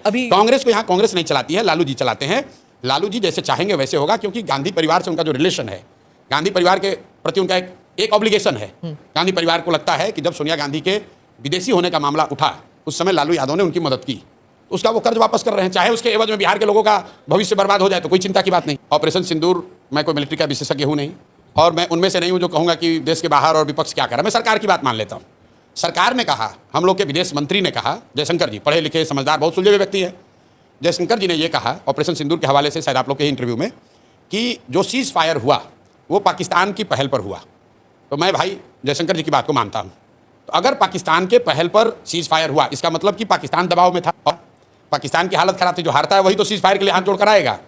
अभी कांग्रेस को यहाँ कांग्रेस नहीं चलाती है, लालू जी चलाते हैं। लालू जी जैसे चाहेंगे वैसे होगा, क्योंकि गांधी परिवार से उनका जो रिलेशन है, गांधी परिवार के प्रति उनका एक ऑब्लिगेशन है। गांधी परिवार को लगता है कि जब सोनिया गांधी के विदेशी होने का मामला उठा, उस समय लालू यादव ने उनकी मदद की, उसका वो कर्ज वापस कर रहे हैं, चाहे उसके एवज में बिहार के लोगों का भविष्य बर्बाद हो जाए तो कोई चिंता की बात नहीं। ऑपरेशन सिंदूर, मैं कोई मिलिट्री का विशेषज्ञ हूँ नहीं, और मैं उनमें से नहीं हूँ जो कहूँगा कि देश के बाहर और विपक्ष क्या कर रहा है। मैं सरकार की बात मान लेता हूँ। सरकार ने कहा, हम लोग के विदेश मंत्री ने कहा, जयशंकर जी पढ़े लिखे समझदार बहुत सुलझे हुए व्यक्ति है, जयशंकर जी ने ये कहा ऑपरेशन सिंदूर के हवाले से, शायद आप लोग के इंटरव्यू में, कि जो सीज फायर हुआ वो पाकिस्तान की पहल पर हुआ। तो मैं भाई जयशंकर जी की बात को मानता हूँ। तो अगर पाकिस्तान के पहल पर सीज फायर हुआ, इसका मतलब कि पाकिस्तान दबाव में था और पाकिस्तान की हालत खराब थी। जो हारता है वही तो सीज फायर के लिए हाथ जोड़कर आएगा।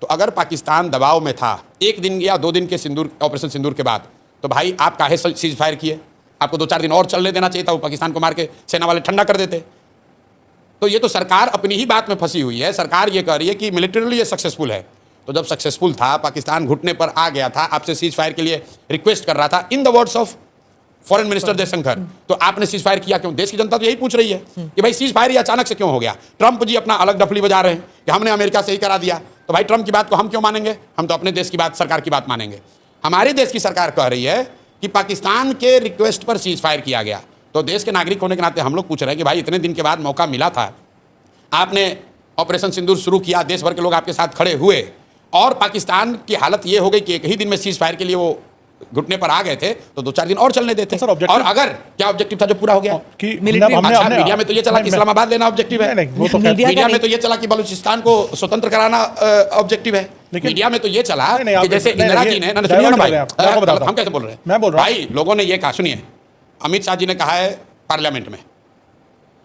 तो अगर पाकिस्तान दबाव में था 1 दिन या 2 दिन के सिंदूर ऑपरेशन सिंदूर के बाद, तो भाई आप काहे सीज फायर किए? आपको 2-4 दिन और चलने देना चाहिए था, वो पाकिस्तान को मार के सेना वाले ठंडा कर देते। तो ये तो सरकार अपनी ही बात में फंसी हुई है। सरकार ये कह रही है कि मिलिटरीली ये सक्सेसफुल है। तो जब सक्सेसफुल था, पाकिस्तान घुटने पर आ गया था, आपसे सीज फायर के लिए रिक्वेस्ट कर रहा था, in the words of foreign minister Jaishankar, तो आपने सीज फायर किया क्यों? देश की जनता तो यही पूछ रही है कि भाई सीज फायर ये अचानक से क्यों हो गया? ट्रंप जी अपना अलग डफली बजा रहे हैं कि हमने अमेरिका से ही करा दिया। तो भाई ट्रंप की बात को हम क्यों मानेंगे? हम तो अपने देश की बात, सरकार की बात मानेंगे। हमारे देश की सरकार कह रही है कि पाकिस्तान के रिक्वेस्ट पर सीज फायर किया गया। तो देश के नागरिक होने के नाते हम लोग पूछ रहे हैं कि भाई इतने दिन के बाद मौका मिला था, आपने ऑपरेशन सिंदूर शुरू किया, देश भर के लोग आपके साथ खड़े हुए, और पाकिस्तान की हालत ये हो गई कि 1 ही दिन में सीज फायर के लिए वो घुटने पर आ गए थे, तो 2-4 दिन और चलने देते। सर, और अगर क्या ऑब्जेक्टिव था जो पूरा हो गया? मीडिया में तो ये चला कि इस्लामाबाद लेना ऑब्जेक्टिव है, मीडिया में तो ये चला कि बलूचिस्तान को स्वतंत्र कराना ऑब्जेक्टिव है, मीडिया में तो ये चला कि जैसे इंदिरा जी ने, सुनिए ना भाई, हम कैसे बोल रहे हैं? मैं बोल रहा हूं भाई, लोगों ने ये कहा, सुनिए, अमित शाह जी ने कहा है पार्लियामेंट में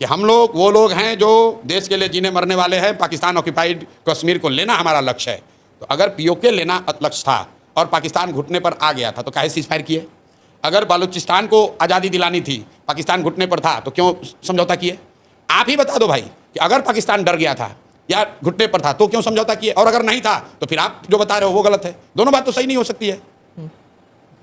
कि हम लोग वो लोग हैं जो देश के लिए जीने मरने वाले हैं, पाकिस्तान ऑक्यूपाइड कश्मीर को लेना हमारा लक्ष्य है। तो अगर पीओके लेना लक्ष्य था और पाकिस्तान घुटने पर आ गया था, तो काहे सीज फायर किए? अगर बलूचिस्तान को आज़ादी दिलानी थी, पाकिस्तान घुटने पर था, तो क्यों समझौता किए? आप ही बता दो भाई कि अगर पाकिस्तान डर गया था या घुटने पर था तो क्यों समझौता किए, और अगर नहीं था तो फिर आप जो बता रहे हो वो गलत है। दोनों बात तो सही नहीं हो सकती है।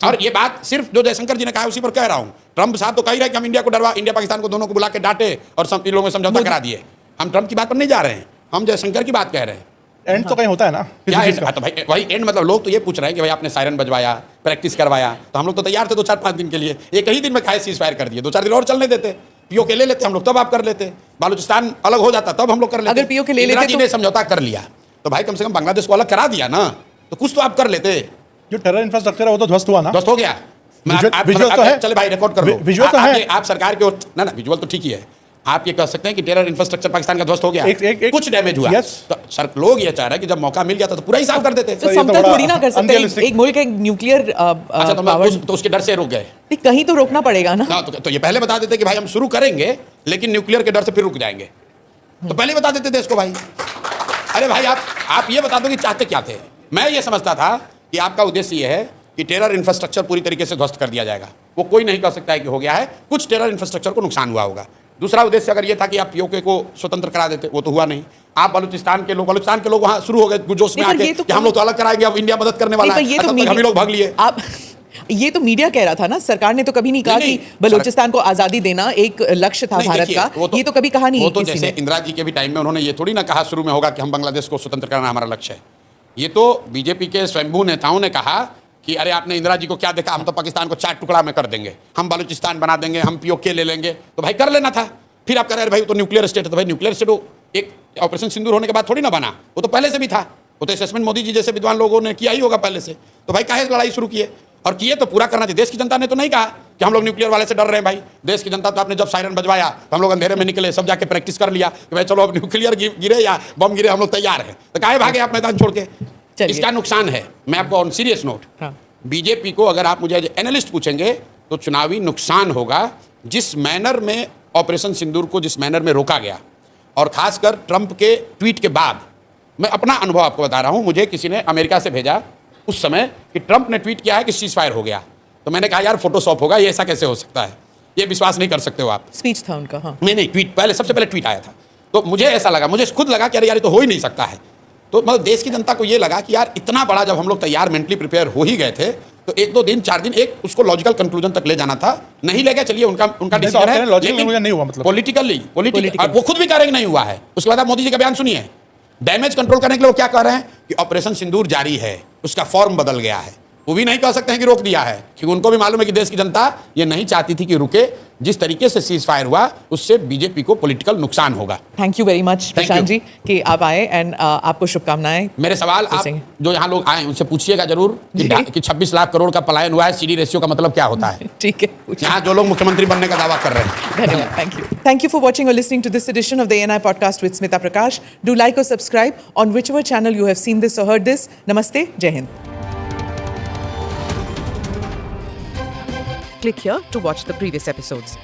और ये बात सिर्फ जो जयशंकर जी ने कहा उसी पर कह रहा हूँ। ट्रंप साहब तो कह रहे हैं कि हम इंडिया को डरवा, इंडिया पाकिस्तान को दोनों को बुला के डांटे और सब लोगों में समझौता करा दिए। हम ट्रंप की बात पर नहीं जा रहे हैं, हम जयशंकर की बात कह रहे हैं। एंड तो कहीं होता है ना, क्या एंड? तो भाई वही एंड, मतलब लोग तो ये पूछ रहे हैं कि भाई आपने सायरन बजवाया, प्रैक्टिस करवाया, तो हम लोग तो तैयार थे 2-4-5 दिन के लिए। 1 ही दिन में खाए सीज फायर कर दिए, 2-4 दिन और चलने देते, पीओके ले लेते हम लोग, तब आप कर लेते। बालूचिस्तान अलग हो जाता तब हम लोग कर लेते। अगर पीओके ले लेते तो समझौता कर लिया, तो भाई कम से कम बांग्लादेश को अलग करा दिया ना, तो कुछ तो आप कर लेते। जो टेरर इंफ्रास्ट्रक्चर है वो तो ध्वस्त हुआ ना, ध्वस्त हो गया। विजुअल तो है, चले भाई रिकॉर्ड कर लो, विजुअल तो है। आप सरकार के ना विजुअल तो ठीक ही है। आप ये कह सकते हैं कि टेरर इंफ्रास्ट्रक्चर पाकिस्तान का ध्वस्त हो गया, कुछ डैमेज हुआ, तो सर लोग ये चाह रहे हैं कि जब मौका मिल गया था तो पूरा ही साफ कर देते। तो समतल थोड़ी ना कर सकते, एक मुल्क एक न्यूक्लियर तो उसके डर से रुक गए, कहीं तो रोकना पड़ेगा ना। तो ये पहले बता देते कि भाई हम शुरू करेंगे लेकिन न्यूक्लियर के डर से फिर रुक जाएंगे, तो पहले बता देते देश को भाई। अरे भाई आप ये बता दो कि चाहते क्या थे। मैं ये समझता था कि आपका उद्देश्य ये है कि टेरर इंफ्रास्ट्रक्चर पूरी तरीके से ध्वस्त कर दिया जाएगा। वो कोई नहीं कह सकता है कि हो गया है, कुछ टेरर इंफ्रास्ट्रक्चर को नुकसान हुआ होगा। दूसरा उद्देश्य अगर ये था कि आप पीओके को स्वतंत्र करा देते, वो तो हुआ नहीं। आप बलूचिस्तान के लोग वहाँ शुरू हो गए जोश में आके कि हम लोग तो अलग कराएंगे, अब इंडिया मदद करने वाला है, हम ही लोग भाग लिए। ये तो मीडिया कह रहा था ना, सरकार ने तो कभी नहीं कहा कि बलूचिस्तान को आजादी देना एक लक्ष्य था भारत का, ये तो कभी कहा नहीं। वो तो जैसे इंदिरा जी के भी टाइम में उन्होंने ये थोड़ी ना कहा शुरू में होगा कि हम बांग्लादेश को स्वतंत्र करना हमारा लक्ष्य है। ये तो बीजेपी के स्वयंभू नेताओं ने कहा कि अरे आपने इंदिरा जी को क्या देखा, हम तो पाकिस्तान को 4 टुकड़ा में कर देंगे, हम बलूचिस्तान बना देंगे, हम पीओके ले लेंगे। तो भाई कर लेना था। फिर आप कह रहे हैं भाई वो तो न्यूक्लियर स्टेट है, तो भाई न्यूक्लियर स्टेट वो एक ऑपरेशन सिंदूर होने के बाद थोड़ी ना बना, वो तो पहले से भी था। वो तो असेसमेंट मोदी जी जैसे विद्वान लोगों ने किया ही होगा पहले से। तो भाई काहे लड़ाई शुरू किए, और किए तो पूरा करना चाहिए। देश की जनता ने तो नहीं कहा कि हम लोग न्यूक्लियर वाले से डर रहे हैं। भाई देश की जनता तो आपने जब सायरन बजवाया तो हम लोग अंधेरे में निकले, सब जाके प्रैक्टिस कर लिया कि भाई चलो अब न्यूक्लियर गिरे या बम गिरे हम लोग तैयार हैं। तो काहे भागे आप मैदान छोड़ के? इसका नुकसान है। मैं आपको ऑन सीरियस नोट, बीजेपी को अगर आप मुझे एनालिस्ट पूछेंगे तो चुनावी नुकसान होगा जिस मैनर में ऑपरेशन सिंदूर को जिस मैनर में रोका गया, और खासकर ट्रंप के ट्वीट के बाद। मैं अपना अनुभव आपको बता रहा हूं, मुझे किसी ने अमेरिका से भेजा उस समय कि ट्रंप ने ट्वीट किया है कि सीज फायर हो गया। तो मैंने कहा यार फोटोशॉप होगा, ये ऐसा कैसे हो सकता है, ये विश्वास नहीं कर सकते हो आप। स्पीच था उनका। हाँ नहीं ट्वीट, पहले सबसे पहले ट्वीट आया था। तो मुझे ऐसा लगा, मुझे खुद लगा कि अरे यार ये तो हो ही नहीं सकता है। तो मतलब देश की जनता को ये लगा कि यार इतना बड़ा जब हम लोग तैयार मेंटली प्रिपेयर हो ही गए थे तो 1-2 दिन 4 दिन एक उसको लॉजिकल कंक्लूजन तक ले जाना था, नहीं ले गया, चलिए उनका नहीं तो डिसीजन आप कह है, रहे हैं लॉजिकल कंक्लूजन नहीं हुआ मतलब। Politically Political। वो खुद भी कह रहे हैं कि नहीं हुआ है। उसके बाद आप मोदी जी का बयान सुनिए, डैमेज कंट्रोल करने के लिए वो क्या कह रहे हैं कि ऑपरेशन सिंदूर जारी है, उसका फॉर्म बदल गया है। वो भी नहीं कह सकते हैं कि रोक दिया है, क्योंकि उनको भी मालूम है कि देश की जनता ये नहीं चाहती थी कि रुके। जिस तरीके से सीज फायर हुआ उससे बीजेपी को पॉलिटिकल नुकसान होगा। Thank you very much Prashant ji कि आप आए एंड आपको शुभकामनाएं। मेरे सवाल आप पूछेंगे। जो यहाँ लोग आए उनसे पूछिएगा जरूर जी। कि 26 लाख करोड़ का पलायन हुआ है, सीडी रेशियो का मतलब क्या होता है। ठीक है, पूछिए। यहाँ जो लोग मुख्यमंत्री बनने का दावा कर रहे हैं। धन्यवाद, thank you. Thank you for watching or listening to this edition of the ANI podcast with Smita Prakash. Do like or subscribe on whichever channel you have seen this or heard this. Namaste, Jai Hind. Click here to watch the previous episodes.